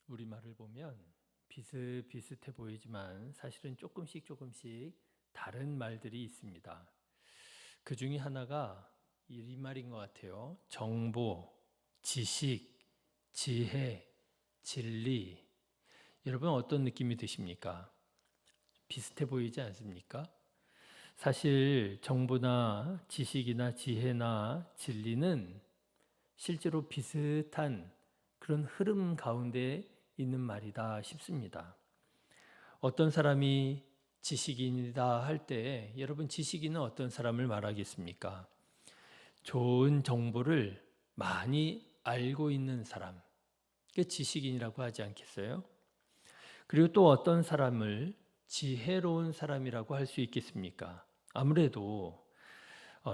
우리말을 보면 비슷비슷해 보이지만 사실은 조금씩 다른 말들이 있습니다. 그 중에 하나가 이 말인 것 같아요. 정보, 지식, 지혜, 진리. 여러분 어떤 느낌이 드십니까? 비슷해 보이지 않습니까? 사실 정보나 지식이나 지혜나 진리는 실제로 비슷한 그런 흐름 가운데 있는 말이다 싶습니다. 어떤 사람이 지식인이다 할 때 여러분 지식인은 어떤 사람을 말하겠습니까? 좋은 정보를 많이 알고 있는 사람, 그게 지식인이라고 하지 않겠어요? 그리고 또 어떤 사람을 지혜로운 사람이라고 할 수 있겠습니까? 아무래도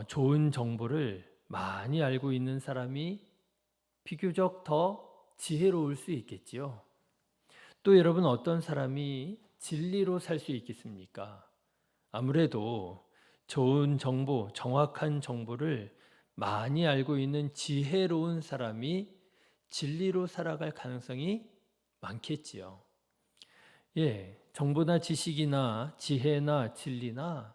좋은 정보를 많이 알고 있는 사람이 비교적 더 지혜로울 수 있겠지요. 또 여러분 어떤 사람이 진리로 살 수 있겠습니까? 아무래도 좋은 정보, 정확한 정보를 많이 알고 있는 지혜로운 사람이 진리로 살아갈 가능성이 많겠지요. 정보나 지식이나 지혜나 진리나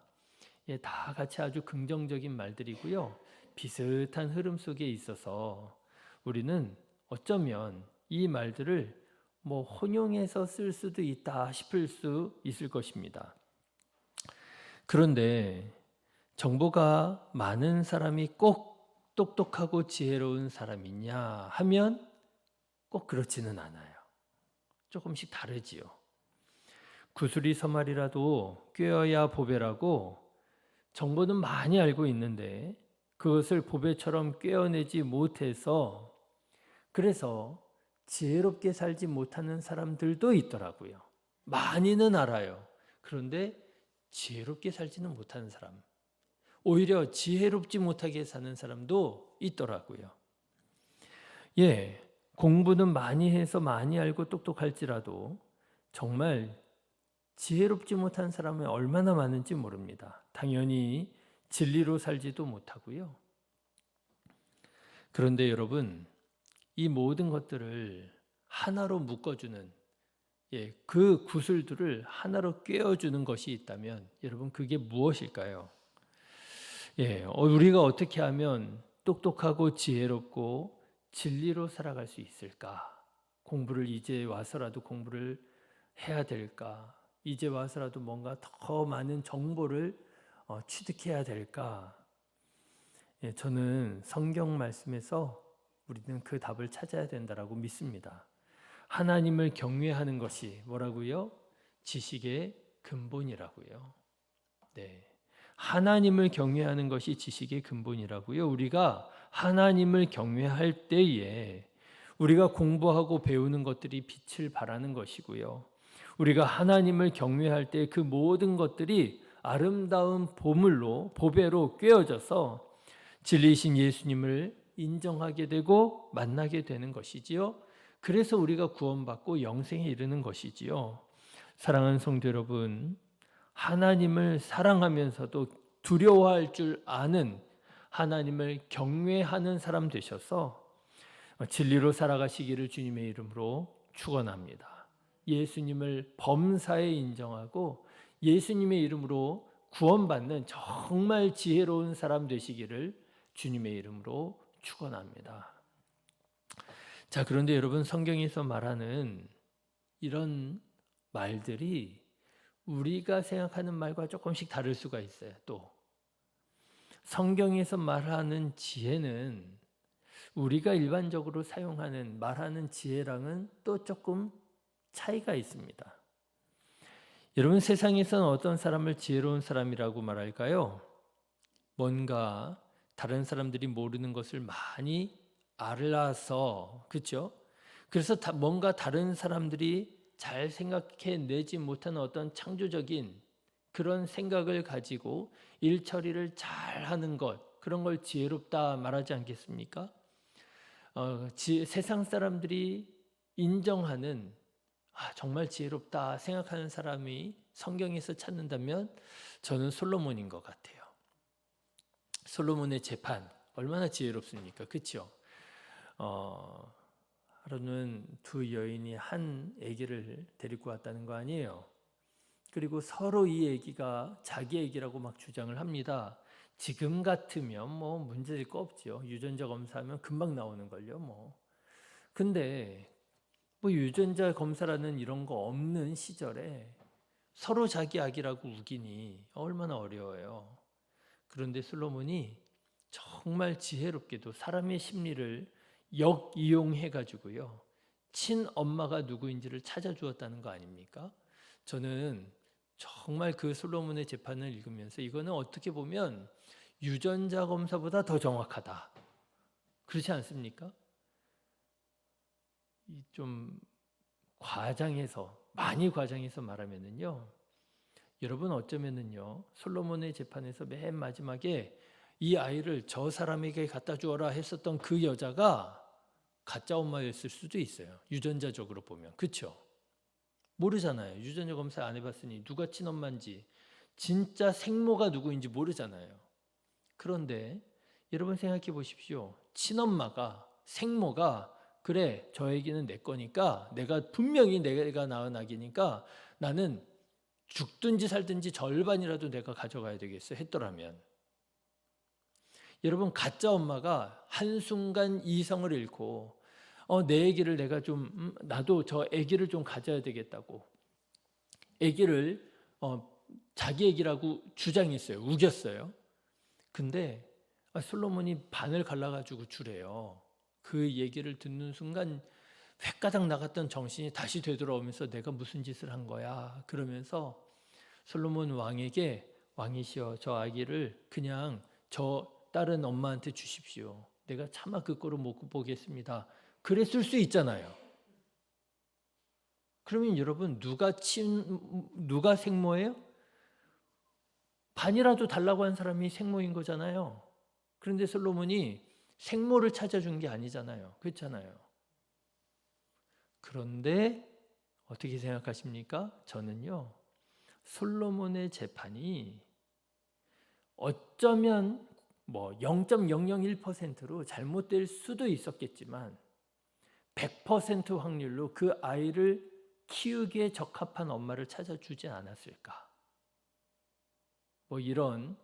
다 같이 아주 긍정적인 말들이고요. 비슷한 흐름 속에 있어서 우리는 어쩌면 이 말들을 혼용해서 쓸 수도 있다 싶을 수 있을 것입니다. 그런데 정보가 많은 사람이 꼭 똑똑하고 지혜로운 사람이냐 하면 꼭 그렇지는 않아요. 조금씩 다르지요. 구슬이 서말이라도 꿰어야 보배라고 정보는 많이 알고 있는데 그것을 보배처럼 꿰어내지 못해서 그래서 지혜롭게 살지 못하는 사람들도 있더라고요. 많이는 알아요. 그런데 지혜롭게 살지는 못하는 사람. 오히려 지혜롭지 못하게 사는 사람도 있더라고요. 공부는 많이 해서 많이 알고 똑똑할지라도 정말 지혜롭지 못한 사람은 얼마나 많은지 모릅니다. 당연히 진리로 살지도 못하고요. 그런데 여러분, 이 모든 것들을 하나로 묶어주는 그 구슬들을 하나로 꿰어주는 것이 있다면 여러분 그게 무엇일까요? 우리가 어떻게 하면 똑똑하고 지혜롭고 진리로 살아갈 수 있을까? 공부를 이제 와서라도 공부를 해야 될까? 이제 와서라도 뭔가 더 많은 정보를 취득해야 될까? 저는 성경 말씀에서 우리는 그 답을 찾아야 된다라고 믿습니다. 하나님을 경외하는 것이 뭐라고요? 지식의 근본이라고요. 네. 하나님을 경외하는 것이 지식의 근본이라고요. 우리가 하나님을 경외할 때에 우리가 공부하고 배우는 것들이 빛을 발하는 것이고요. 우리가 하나님을 경외할 때 그 모든 것들이 아름다운 보물로, 보배로 꿰어져서 진리이신 예수님을 인정하게 되고 만나게 되는 것이지요. 그래서 우리가 구원받고 영생에 이르는 것이지요. 사랑하는 성도 여러분, 하나님을 사랑하면서도 두려워할 줄 아는 하나님을 경외하는 사람 되셔서 진리로 살아가시기를 주님의 이름으로 축원합니다. 예수님을 범사에 인정하고 예수님의 이름으로 구원받는 정말 지혜로운 사람 되시기를 주님의 이름으로 축원합니다. 자, 그런데 여러분 성경에서 말하는 이런 말들이 우리가 생각하는 말과 조금씩 다를 수가 있어요. 또 성경에서 말하는 지혜는 우리가 일반적으로 사용하는 말하는 지혜랑은 또 조금 차이가 있습니다. 여러분 세상에서는 어떤 사람을 지혜로운 사람이라고 말할까요? 뭔가 다른 사람들이 모르는 것을 많이 알아서, 그렇죠? 그래서 뭔가 다른 사람들이 잘 생각해내지 못하는 어떤 창조적인 그런 생각을 가지고 일 처리를 잘 하는 것, 그런 걸 지혜롭다 말하지 않겠습니까? 세상 사람들이 인정하는 정말 지혜롭다 생각하는 사람이 성경에서 찾는다면 저는 솔로몬인 것 같아요. 솔로몬의 재판 얼마나 지혜롭습니까? 그렇죠? 하루는 두 여인이 한 아기를 데리고 왔다는 거 아니에요. 그리고 서로 이 아기가 자기 아기라고 막 주장을 합니다. 지금 같으면 뭐 문제될 거 없죠. 유전자 검사하면 금방 나오는 걸요. 뭐. 근데 뭐 유전자 검사라는 이런 거 없는 시절에 서로 자기 아기라고 우기니 얼마나 어려워요. 그런데 솔로몬이 정말 지혜롭게도 사람의 심리를 역이용해 가지고요. 친엄마가 누구인지를 찾아주었다는 거 아닙니까? 저는 정말 그 솔로몬의 재판을 읽으면서 이거는 어떻게 보면 유전자 검사보다 더 정확하다. 그렇지 않습니까? 좀 많이 과장해서 말하면은요. 여러분 어쩌면은요. 솔로몬의 재판에서 맨 마지막에 이 아이를 저 사람에게 갖다 주어라 했었던 그 여자가 가짜 엄마였을 수도 있어요. 유전자적으로 보면. 그렇죠? 모르잖아요. 유전자 검사 안 해봤으니 누가 친엄마인지 진짜 생모가 누구인지 모르잖아요. 그런데 여러분 생각해 보십시오. 친엄마가 생모가 그래 저 애기는 내 거니까 분명히 내가 낳은 아기니까 나는 죽든지 살든지 절반이라도 내가 가져가야 되겠어 했더라면 여러분 가짜 엄마가 한순간 이성을 잃고 내 아기를 내가 좀 나도 저 아기를 좀 가져야 되겠다고 아기를 자기 아기라고 주장했어요. 우겼어요. 근데 솔로몬이 반을 갈라가지고 주래요. 그 얘기를 듣는 순간 획가닥 나갔던 정신이 다시 되돌아오면서 내가 무슨 짓을 한 거야 그러면서 솔로몬 왕에게 왕이시여 저 아기를 그냥 저 다른 엄마한테 주십시오. 내가 차마 그 꼴을 못 보겠습니다. 그랬을 수 있잖아요. 그러면 여러분 누가 생모예요? 반이라도 달라고 한 사람이 생모인 거잖아요. 그런데 솔로몬이 생모를 찾아준 게 아니잖아요. 그렇잖아요. 그런데 어떻게 생각하십니까? 저는요. 솔로몬의 재판이 어쩌면 뭐 0.001%로 잘못될 수도 있었겠지만 100% 확률로 그 아이를 키우기에 적합한 엄마를 찾아주지 않았을까? 뭐 이런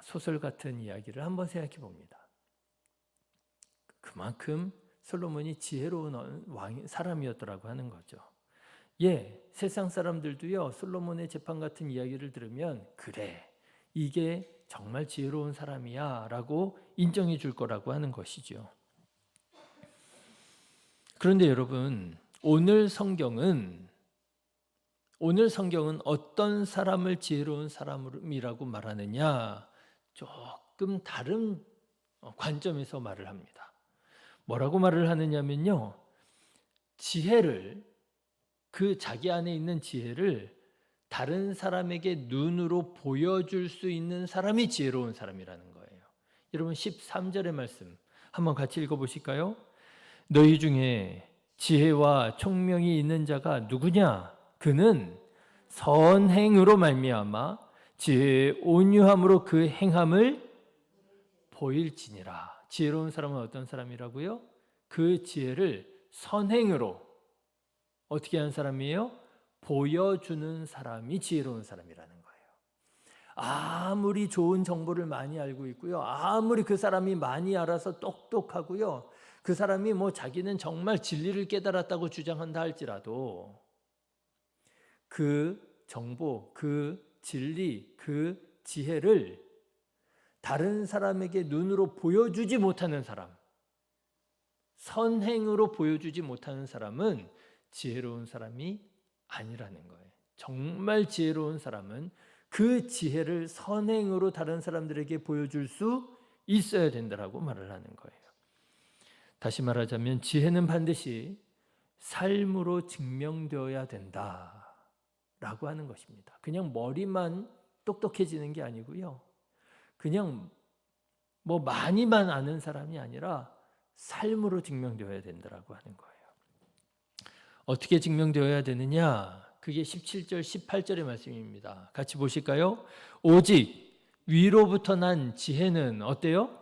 소설 같은 이야기를 한번 생각해 봅니다. 그만큼 솔로몬이 지혜로운 사람이었더라고 하는 거죠. 세상 사람들도요 솔로몬의 재판 같은 이야기를 들으면 그래 이게 정말 지혜로운 사람이야 라고 인정해 줄 거라고 하는 것이죠. 그런데 여러분 오늘 성경은 어떤 사람을 지혜로운 사람이라고 말하느냐 조금 다른 관점에서 말을 합니다. 뭐라고 말을 하느냐면요 지혜를 그 자기 안에 있는 지혜를 다른 사람에게 눈으로 보여줄 수 있는 사람이 지혜로운 사람이라는 거예요. 여러분 13절의 말씀 한번 같이 읽어보실까요? 너희 중에 지혜와 총명이 있는 자가 누구냐? 그는 선행으로 말미암아 지혜의 온유함으로 그 행함을 보일지니라. 지혜로운 사람은 어떤 사람이라고요? 그 지혜를 선행으로 어떻게 하는 사람이에요? 보여주는 사람이 지혜로운 사람이라는 거예요. 아무리 좋은 정보를 많이 알고 있고요. 아무리 그 사람이 많이 알아서 똑똑하고요. 그 사람이 뭐 자기는 정말 진리를 깨달았다고 주장한다 할지라도 그 정보, 그 진리, 그 지혜를 다른 사람에게 눈으로 보여주지 못하는 사람, 선행으로 보여주지 못하는 사람은 지혜로운 사람이 아니라는 거예요. 정말 지혜로운 사람은 그 지혜를 선행으로 다른 사람들에게 보여줄 수 있어야 된다라고 말을 하는 거예요. 다시 말하자면 지혜는 반드시 삶으로 증명되어야 된다라고 하는 것입니다. 그냥 머리만 똑똑해지는 게 아니고요. 그냥 뭐 많이만 아는 사람이 아니라 삶으로 증명되어야 된다라고 하는 거예요. 어떻게 증명되어야 되느냐? 그게 17절, 18절의 말씀입니다. 같이 보실까요? 오직 위로부터 난 지혜는 어때요?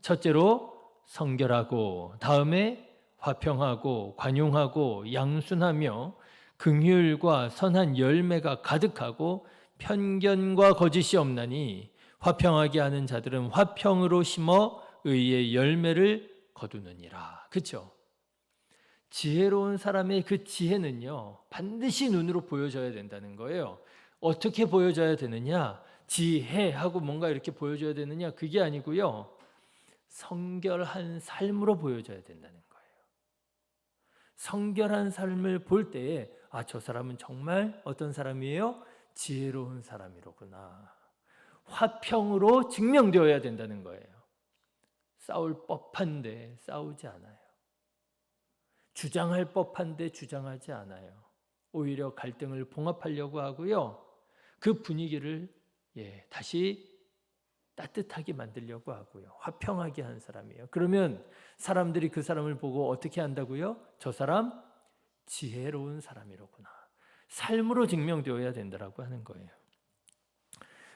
첫째로 성결하고 다음에 화평하고 관용하고 양순하며 긍휼과 선한 열매가 가득하고 편견과 거짓이 없나니 화평하게 하는 자들은 화평으로 심어 의의 열매를 거두느니라. 그렇죠? 지혜로운 사람의 그 지혜는요, 반드시 눈으로 보여져야 된다는 거예요. 어떻게 보여져야 되느냐? 지혜하고 뭔가 이렇게 보여줘야 되느냐? 그게 아니고요, 성결한 삶으로 보여져야 된다는 거예요. 성결한 삶을 볼 때에 저 사람은 정말 어떤 사람이에요? 지혜로운 사람이로구나. 화평으로 증명되어야 된다는 거예요. 싸울 법한데 싸우지 않아요. 주장할 법한데 주장하지 않아요. 오히려 갈등을 봉합하려고 하고요. 그 분위기를 다시 따뜻하게 만들려고 하고요. 화평하게 한 사람이에요. 그러면 사람들이 그 사람을 보고 어떻게 한다고요? 저 사람 지혜로운 사람이로구나. 삶으로 증명되어야 된다라고 하는 거예요.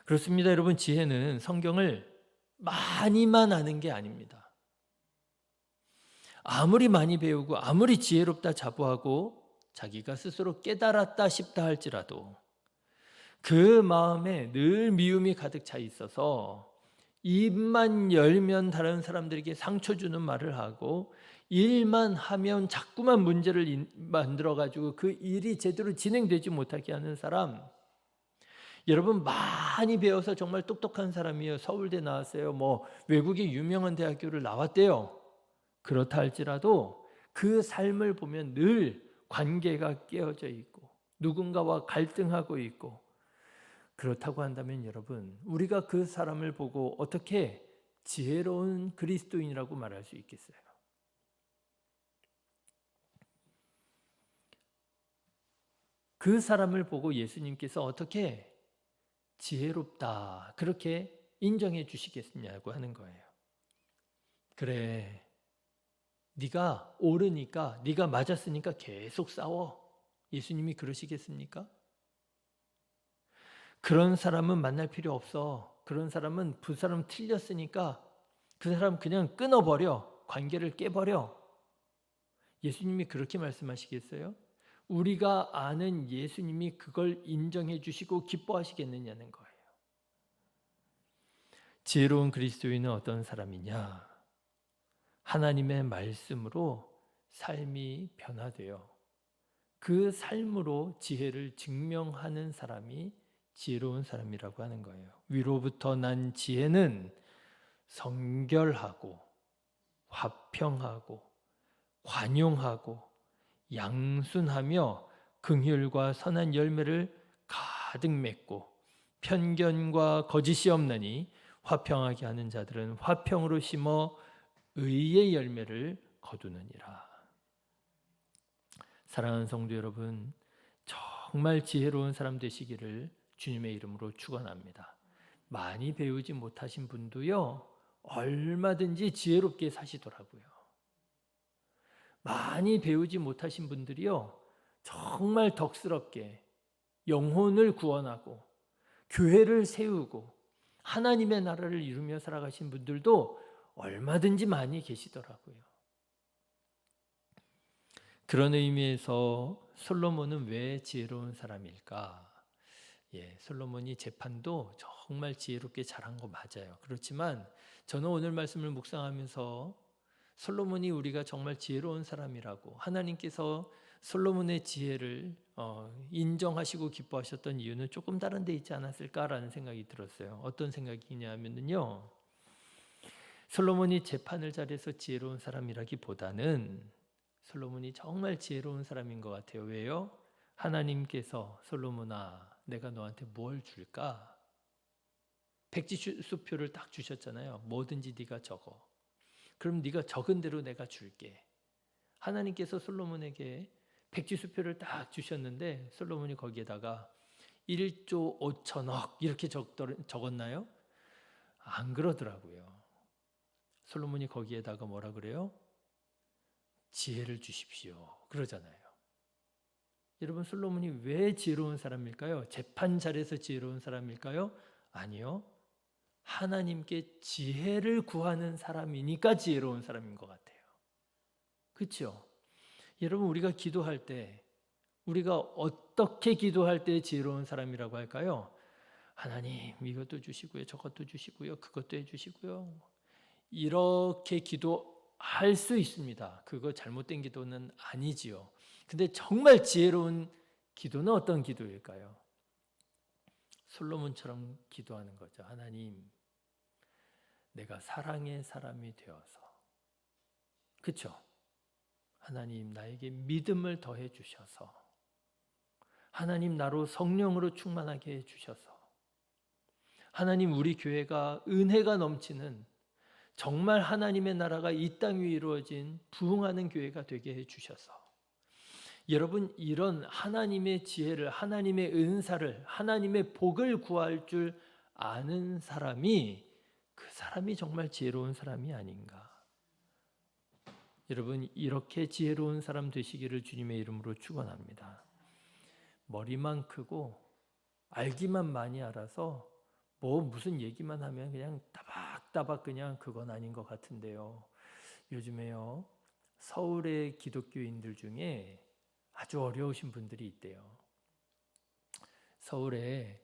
그렇습니다. 여러분, 지혜는 성경을 많이만 아는 게 아닙니다. 아무리 많이 배우고 아무리 지혜롭다 자부하고 자기가 스스로 깨달았다 싶다 할지라도 그 마음에 늘 미움이 가득 차 있어서 입만 열면 다른 사람들에게 상처 주는 말을 하고 일만 하면 자꾸만 문제를 만들어 가지고 그 일이 제대로 진행되지 못하게 하는 사람, 여러분 많이 배워서 정말 똑똑한 사람이에요. 서울대 나왔어요. 뭐 외국의 유명한 대학교를 나왔대요. 그렇다 할지라도 그 삶을 보면 늘 관계가 깨어져 있고 누군가와 갈등하고 있고, 그렇다고 한다면 여러분, 우리가 그 사람을 보고 어떻게 지혜로운 그리스도인이라고 말할 수 있겠어요? 그 사람을 보고 예수님께서 어떻게 지혜롭다 그렇게 인정해 주시겠냐고 하는 거예요. 그래, 네가 옳으니까, 네가 맞았으니까 계속 싸워. 예수님이 그러시겠습니까? 그런 사람은 만날 필요 없어. 그런 사람은 그 사람 틀렸으니까 그 사람 그냥 끊어버려. 관계를 깨버려. 예수님이 그렇게 말씀하시겠어요? 우리가 아는 예수님이 그걸 인정해 주시고 기뻐하시겠느냐는 거예요. 지혜로운 그리스도인은 어떤 사람이냐? 하나님의 말씀으로 삶이 변화되어 그 삶으로 지혜를 증명하는 사람이 지혜로운 사람이라고 하는 거예요. 위로부터 난 지혜는 성결하고 화평하고 관용하고 양순하며 긍휼과 선한 열매를 가득 맺고 편견과 거짓이 없나니 화평하게 하는 자들은 화평으로 심어 의의 열매를 거두느니라. 사랑하는 성도 여러분, 정말 지혜로운 사람 되시기를 주님의 이름으로 축원합니다. 많이 배우지 못하신 분도요, 얼마든지 지혜롭게 사시더라고요. 많이 배우지 못하신 분들이요, 정말 덕스럽게 영혼을 구원하고 교회를 세우고 하나님의 나라를 이루며 살아가신 분들도 얼마든지 많이 계시더라고요. 그런 의미에서 솔로몬은 왜 지혜로운 사람일까? 솔로몬이 재판도 정말 지혜롭게 잘한 거 맞아요. 그렇지만 저는 오늘 말씀을 묵상하면서 솔로몬이 우리가 정말 지혜로운 사람이라고 하나님께서 솔로몬의 지혜를 인정하시고 기뻐하셨던 이유는 조금 다른 데 있지 않았을까라는 생각이 들었어요. 어떤 생각이냐면요, 솔로몬이 재판을 잘해서 지혜로운 사람이라기보다는 솔로몬이 정말 지혜로운 사람인 것 같아요. 왜요? 하나님께서 솔로몬아, 내가 너한테 뭘 줄까? 백지수표를 딱 주셨잖아요. 뭐든지 네가 적어. 그럼 네가 적은 대로 내가 줄게. 하나님께서 솔로몬에게 백지수표를 딱 주셨는데 솔로몬이 거기에다가 1조 5천억 이렇게 적었나요? 안 그러더라고요. 솔로몬이 거기에다가 뭐라 그래요? 지혜를 주십시오. 그러잖아요. 여러분, 솔로몬이 왜 지혜로운 사람일까요? 재판 잘해서 지혜로운 사람일까요? 아니요. 하나님께 지혜를 구하는 사람이니까 지혜로운 사람인 것 같아요. 그렇죠? 여러분, 우리가 기도할 때 우리가 어떻게 기도할 때 지혜로운 사람이라고 할까요? 하나님 이것도 주시고요, 저것도 주시고요, 그것도 해주시고요. 이렇게 기도할 수 있습니다. 그거 잘못된 기도는 아니지요. 근데 정말 지혜로운 기도는 어떤 기도일까요? 솔로몬처럼 기도하는 거죠. 하나님, 내가 사랑의 사람이 되어서, 그렇죠? 하나님, 나에게 믿음을 더해 주셔서, 하나님, 나로 성령으로 충만하게 해 주셔서, 하나님, 우리 교회가 은혜가 넘치는 정말 하나님의 나라가 이 땅 위에 이루어진 부흥하는 교회가 되게 해 주셔서, 여러분, 이런 하나님의 지혜를, 하나님의 은사를, 하나님의 복을 구할 줄 아는 사람이, 그 사람이 정말 지혜로운 사람이 아닌가. 여러분, 이렇게 지혜로운 사람 되시기를 주님의 이름으로 축원합니다. 머리만 크고 알기만 많이 알아서 뭐 무슨 얘기만 하면 그냥 따박따박 그냥 그건 아닌 것 같은데요. 요즘에요, 서울의 기독교인들 중에 아주 어려우신 분들이 있대요. 서울에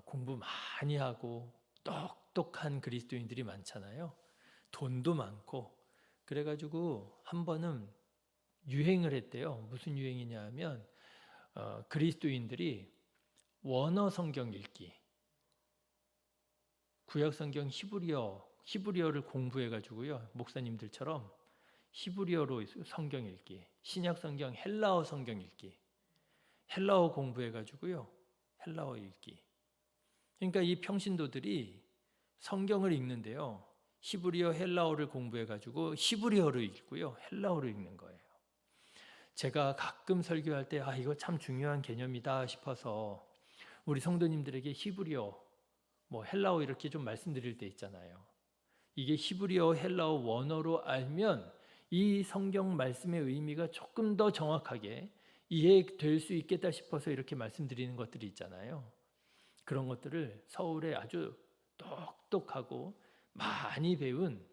공부 많이 하고 똑똑한 그리스도인들이 많잖아요. 돈도 많고. 그래가지고 한 번은 유행을 했대요. 무슨 유행이냐 하면 그리스도인들이 원어 성경 읽기, 구약 성경 히브리어를 공부해가지고요, 목사님들처럼 히브리어로 성경 읽기, 신약 성경 헬라어 성경 읽기, 헬라어 공부해가지고요, 헬라어 읽기. 그러니까 이 평신도들이 성경을 읽는데요, 히브리어 헬라어를 공부해가지고 히브리어로 읽고요, 헬라어로 읽는 거예요. 제가 가끔 설교할 때 이거 참 중요한 개념이다 싶어서 우리 성도님들에게 히브리어, 헬라어 이렇게 좀 말씀드릴 때 있잖아요. 이게 히브리어, 헬라어 원어로 알면 이 성경 말씀의 의미가 조금 더 정확하게 이해될 수 있겠다 싶어서 이렇게 말씀드리는 것들이 있잖아요. 그런 것들을 서울에 아주 똑똑하고 많이 배운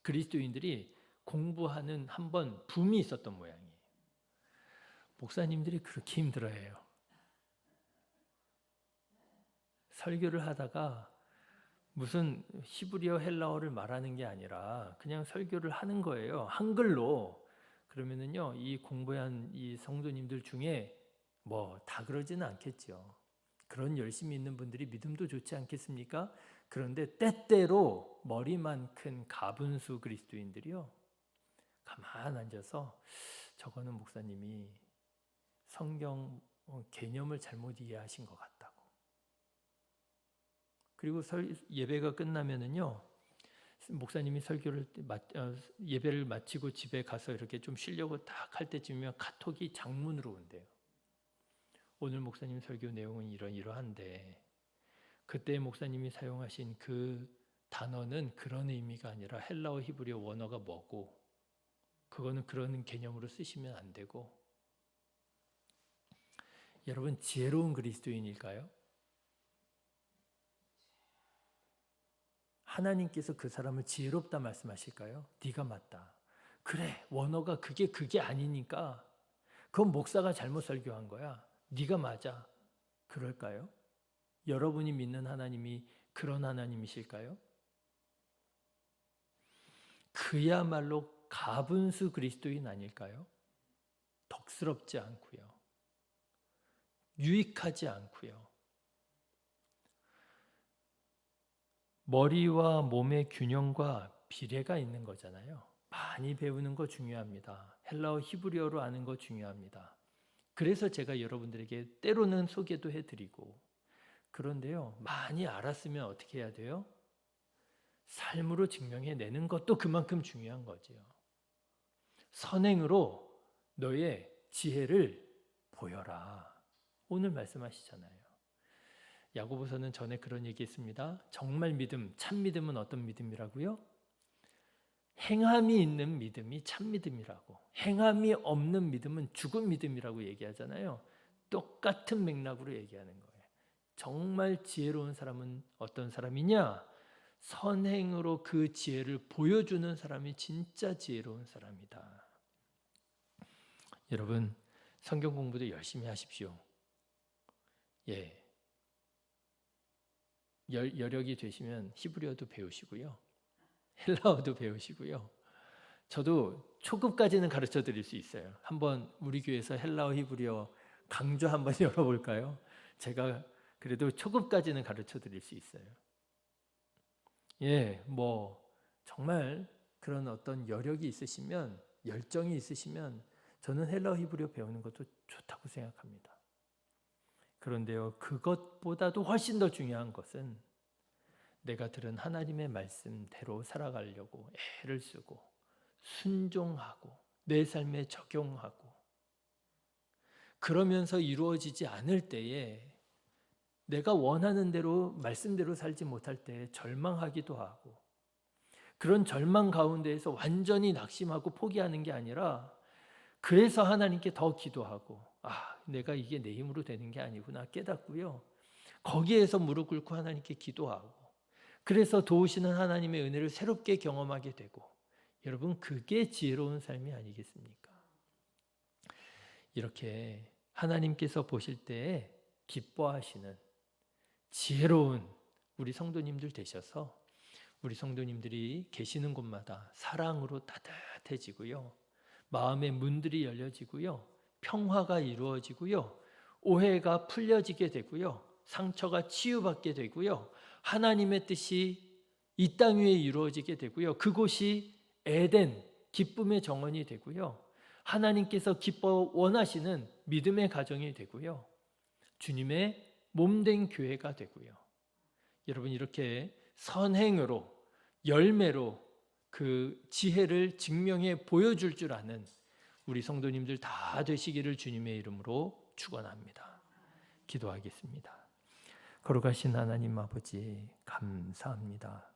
그리스도인들이 공부하는 한번 붐이 있었던 모양이에요. 목사님들이 그렇게 힘들어해요. 설교를 하다가 무슨 히브리어 헬라어를 말하는 게 아니라 그냥 설교를 하는 거예요. 한글로. 그러면은요, 이 공부한 이 성도님들 중에 다 그러지는 않겠죠. 그런 열심히 있는 분들이 믿음도 좋지 않겠습니까? 그런데 때때로 머리만 큰 가분수 그리스도인들이요, 가만 앉아서 저거는 목사님이 성경 개념을 잘못 이해하신 것 같다고. 그리고 예배가 끝나면은요, 목사님이 예배를 마치고 집에 가서 이렇게 좀 쉬려고 딱 할 때쯤이면 카톡이 장문으로 온대요. 오늘 목사님 설교 내용은 이러한데 그때 목사님이 사용하신 그 단어는 그런 의미가 아니라 헬라어 히브리어 원어가 뭐고 그거는 그런 개념으로 쓰시면 안 되고. 여러분, 지혜로운 그리스도인일까요? 하나님께서 그 사람을 지혜롭다 말씀하실까요? 네가 맞다. 그래, 원어가 그게 아니니까 그건 목사가 잘못 설교한 거야. 네가 맞아. 그럴까요? 여러분이 믿는 하나님이 그런 하나님이실까요? 그야말로 가분수 그리스도인 아닐까요? 덕스럽지 않고요, 유익하지 않고요, 머리와 몸의 균형과 비례가 있는 거잖아요. 많이 배우는 거 중요합니다. 헬라어 히브리어로 아는 거 중요합니다. 그래서 제가 여러분들에게 때로는 소개도 해드리고, 그런데요, 많이 알았으면 어떻게 해야 돼요? 삶으로 증명해내는 것도 그만큼 중요한 거지요. 선행으로 너의 지혜를 보여라. 오늘 말씀하시잖아요. 야고보서는 전에 그런 얘기했습니다. 정말 믿음, 참 믿음은 어떤 믿음이라고요? 행함이 있는 믿음이 참 믿음이라고. 행함이 없는 믿음은 죽은 믿음이라고 얘기하잖아요. 똑같은 맥락으로 얘기하는 거예요. 정말 지혜로운 사람은 어떤 사람이냐? 선행으로 그 지혜를 보여주는 사람이 진짜 지혜로운 사람이다. 여러분 성경 공부도 열심히 하십시오. 예. 여력이 되시면 히브리어도 배우시고요. 헬라어도 배우시고요. 저도 초급까지는 가르쳐 드릴 수 있어요. 한번 우리 교회에서 헬라어 히브리어 강좌 한번 열어볼까요? 제가 그래도 초급까지는 가르쳐 드릴 수 있어요. 예, 뭐 정말 그런 어떤 여력이 있으시면, 열정이 있으시면 저는 헬라어 히브리어 배우는 것도 좋다고 생각합니다. 그런데요, 그것보다도 훨씬 더 중요한 것은 내가 들은 하나님의 말씀대로 살아가려고 애를 쓰고 순종하고 내 삶에 적용하고, 그러면서 이루어지지 않을 때에 내가 원하는 대로 말씀대로 살지 못할 때 절망하기도 하고, 그런 절망 가운데에서 완전히 낙심하고 포기하는 게 아니라 그래서 하나님께 더 기도하고, 내가 이게 내 힘으로 되는 게 아니구나 깨닫고요. 거기에서 무릎 꿇고 하나님께 기도하고, 그래서 도우시는 하나님의 은혜를 새롭게 경험하게 되고, 여러분 그게 지혜로운 삶이 아니겠습니까? 이렇게 하나님께서 보실 때에 기뻐하시는 지혜로운 우리 성도님들 되셔서 우리 성도님들이 계시는 곳마다 사랑으로 따뜻해지고요. 마음의 문들이 열려지고요. 평화가 이루어지고요. 오해가 풀려지게 되고요. 상처가 치유받게 되고요. 하나님의 뜻이 이 땅 위에 이루어지게 되고요. 그곳이 에덴, 기쁨의 정원이 되고요. 하나님께서 기뻐 원하시는 믿음의 가정이 되고요. 주님의 몸된 교회가 되고요. 여러분 이렇게 선행으로, 열매로 그 지혜를 증명해 보여줄 줄 아는 우리 성도님들 다 되시기를 주님의 이름으로 축원합니다. 기도하겠습니다. 거룩하신 하나님 아버지 감사합니다.